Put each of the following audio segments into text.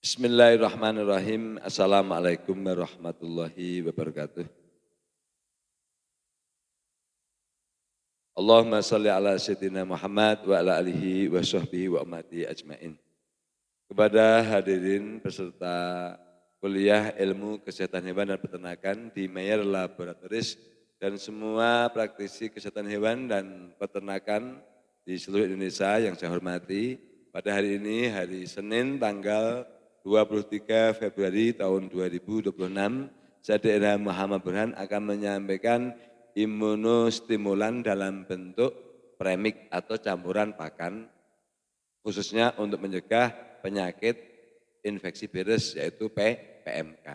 Bismillahirrahmanirrahim. Assalamualaikum warahmatullahi wabarakatuh. Allahumma salli ala sayyidina Muhammad wa ala alihi wa sahbihi wa ummati ajmain. Kepada hadirin peserta kuliah ilmu kesehatan hewan dan peternakan di Mayer Laboratories dan semua praktisi kesehatan hewan dan peternakan di seluruh Indonesia yang saya hormati, pada hari ini hari Senin tanggal 23 Februari tahun 2026, saya Daerah Muhammad Burhan akan menyampaikan imunostimulan dalam bentuk premik atau campuran pakan, khususnya untuk mencegah penyakit infeksi virus yaitu PMK.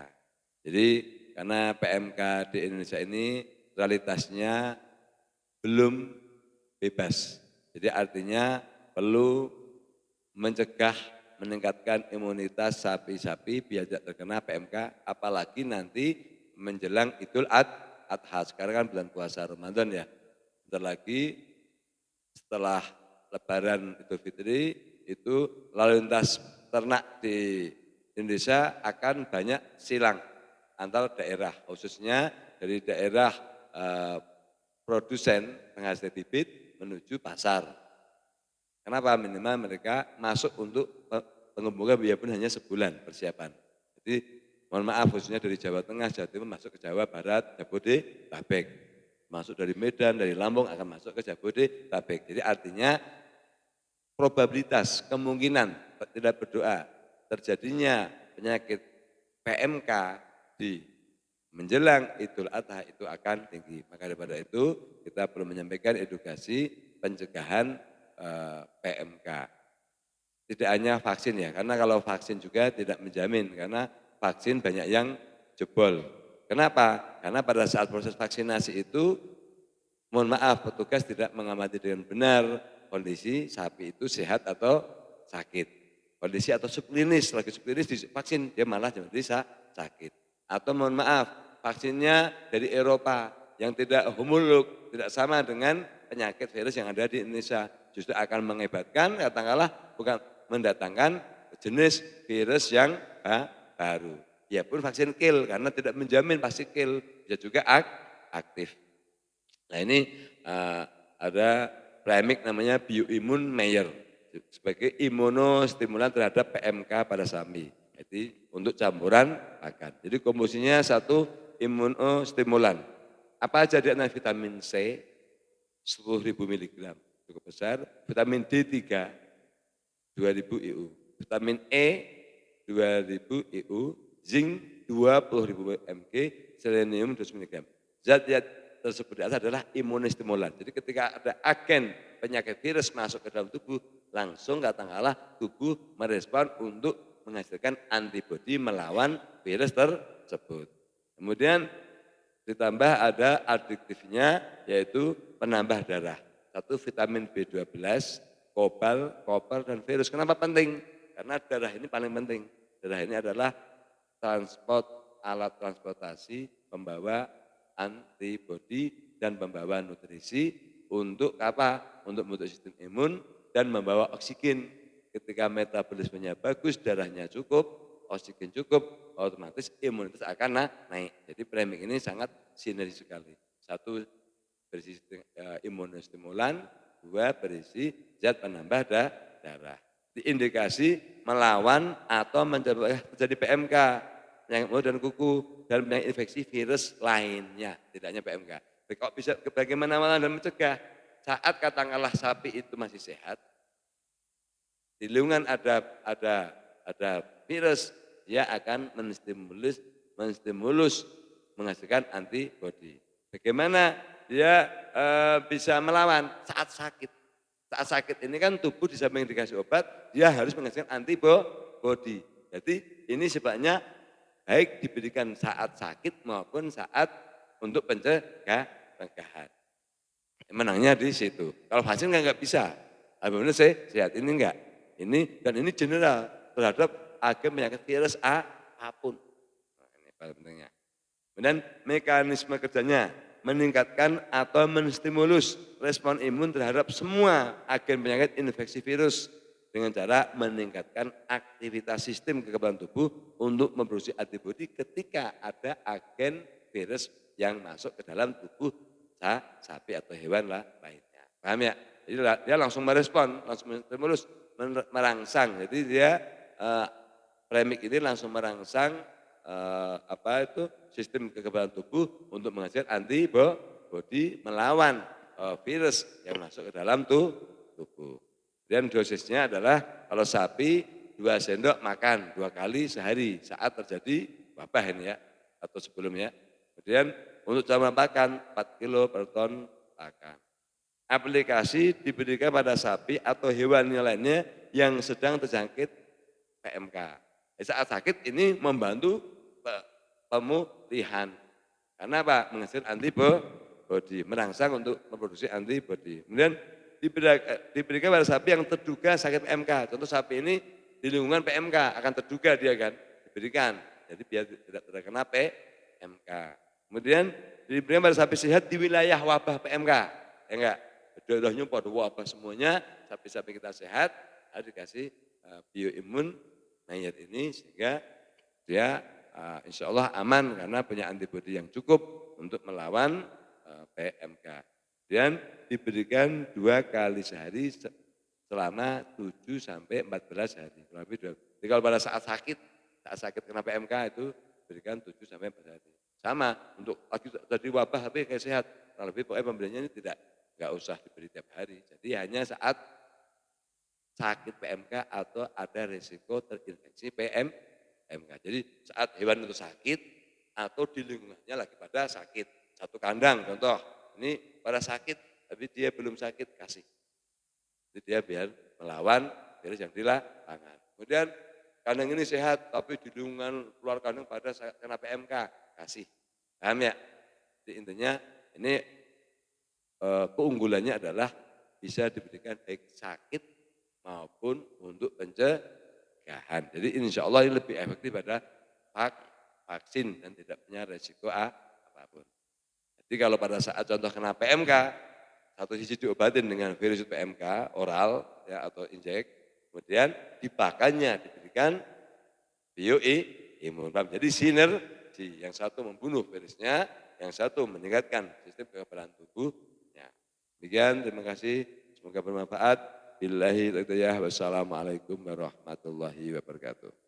Jadi karena PMK di Indonesia ini realitasnya belum bebas. Jadi artinya perlu mencegah, meningkatkan imunitas sapi-sapi biar tidak terkena PMK, apalagi nanti menjelang Idul Adha. Sekarang kan bulan puasa Ramadan ya. Bentar lagi setelah Lebaran Idul Fitri itu lalu lintas ternak di Indonesia akan banyak silang antar daerah, khususnya dari daerah produsen penghasil bibit menuju pasar. Kenapa? Minimal mereka masuk untuk pengembungan biaya pun hanya sebulan persiapan. Jadi mohon maaf khususnya dari Jawa Tengah, Jawa Timur masuk ke Jawa Barat, Jabodetabek. Masuk dari Medan, dari Lampung akan masuk ke Jabodetabek. Jadi artinya probabilitas, kemungkinan tidak berdoa terjadinya penyakit PMK di menjelang Idul Adha itu akan tinggi. Maka daripada itu kita perlu menyampaikan edukasi pencegahan PMK. Tidak hanya vaksin ya, karena kalau vaksin juga tidak menjamin, karena vaksin banyak yang jebol. Kenapa? Karena pada saat proses vaksinasi itu, mohon maaf, petugas tidak mengamati dengan benar kondisi sapi itu sehat atau sakit. Kondisi atau subklinis, lagi subklinis divaksin, dia malah jadi sakit. Atau mohon maaf, vaksinnya dari Eropa yang tidak homolog, tidak sama dengan penyakit virus yang ada di Indonesia. Justru akan mengebatkan, katakanlah bukan mendatangkan jenis virus yang baru. Ya pun vaksin kill, karena tidak menjamin pasti kill, bisa juga aktif. Nah ini ada premik namanya bioimun Mayer sebagai imunostimulan terhadap PMK pada sapi. Jadi untuk campuran pakan. Jadi komposisinya satu imunostimulan. Apa aja dia? Vitamin C 10.000 mg cukup besar, vitamin D3 2.000 IU, vitamin E 2.000 IU, zinc 20.000 mg, selenium 200 mg. Zat-zat tersebut adalah imunostimulan. Jadi ketika ada agen penyakit virus masuk ke dalam tubuh, langsung katakanlah tubuh merespon untuk menghasilkan antibodi melawan virus tersebut. Kemudian ditambah ada adiktifnya yaitu penambah darah. Satu vitamin B12, kobal, koper, dan virus. Kenapa penting? Karena darah ini paling penting. Darah ini adalah alat transportasi pembawa antibodi dan pembawa nutrisi untuk apa? Untuk membentuk sistem imun dan membawa oksigen. Ketika metabolismenya bagus, darahnya cukup, oksigen cukup, otomatis imunitas akan naik. Jadi premik ini sangat sinergi sekali. Satu berisi imunostimulan, dua berisi zat penambah darah. Diindikasi melawan atau mencegah terjadi PMK, penyakit mulut dan kuku, dan penyakit infeksi virus lainnya, tidak hanya PMK. Kok bisa bagaimana melawan dan mencegah? Saat katakanlah sapi itu masih sehat, di lingkungan ada virus, dia akan menstimulus menghasilkan antibodi. Bagaimana dia bisa melawan saat sakit? Saat sakit ini kan tubuh di samping dikasih obat, dia harus menghasilkan antibodi. Jadi ini sebabnya baik diberikan saat sakit maupun saat untuk pencegahan. Menangnya di situ. Kalau vaksin nggak bisa. Alhamdulillah saya sehat, ini enggak. Ini dan ini general terhadap agen penyakit virus apapun. Nah, ini paling pentingnya. Kemudian mekanisme kerjanya meningkatkan atau menstimulus respon imun terhadap semua agen penyakit infeksi virus dengan cara meningkatkan aktivitas sistem kekebalan tubuh untuk memproduksi antibodi ketika ada agen virus yang masuk ke dalam tubuh sapi atau hewan lainnya. Paham ya? Jadi dia langsung merespon, langsung stimulus, merangsang. Jadi dia premik ini langsung merangsang sistem kekebalan tubuh untuk menghasilkan antibodi melawan virus yang masuk ke dalam tubuh. Dan dosisnya adalah kalau sapi 2 sendok makan 2 kali sehari saat terjadi wabah ini ya atau sebelumnya. Kemudian untuk jumlah makan 4 kilo per ton pakan. Aplikasi diberikan pada sapi atau hewan lainnya yang sedang terjangkit PMK. Saat sakit ini membantu pemulihan. Karena apa? Menghasilkan antibodi, merangsang untuk memproduksi antibodi. Kemudian diberikan pada sapi yang terduga sakit PMK. Contoh sapi ini di lingkungan PMK akan terduga dia kan diberikan. Jadi biar tidak terkena PMK. Kemudian diberikan pada sapi sehat di wilayah wabah PMK. Ya enggak? Daerahnya pada wabah semuanya, sapi-sapi kita sehat, harus dikasih bioimun mayat ini sehingga dia insya Allah aman karena punya antibodi yang cukup untuk melawan PMK. Dan diberikan 2 kali sehari selama 7 sampai 14 hari. Jadi kalau pada saat sakit kena PMK itu berikan 7 sampai 14 hari. Sama untuk lagi tadi wabah tapi kayak sehat. Nah, lebih pokoknya pemberiannya ini enggak usah diberi tiap hari. Jadi hanya saat sakit PMK atau ada risiko terinfeksi PMK. Jadi saat hewan itu sakit atau di lingkungannya lagi pada sakit. Satu kandang contoh, ini pada sakit tapi dia belum sakit, kasih. Jadi dia biar melawan virus yang di lapangan. Kemudian kandang ini sehat tapi di lingkungan luar kandang pada kena PMK, kasih. Paham ya? Jadi intinya ini keunggulannya adalah bisa diberikan baik sakit maupun untuk pencegahan. Jadi insya Allah ini lebih efektif pada vaksin dan tidak punya resiko apapun. Jadi kalau pada saat contoh kena PMK, satu sisi diobatin dengan virus PMK oral ya atau injek, kemudian dipakannya diberikan bioimun. Jadi sinergi, yang satu membunuh virusnya, yang satu meningkatkan sistem kekebalan tubuhnya. Demikian, terima kasih, semoga bermanfaat. Billahi taufiq, wassalamualaikum warahmatullahi wabarakatuh.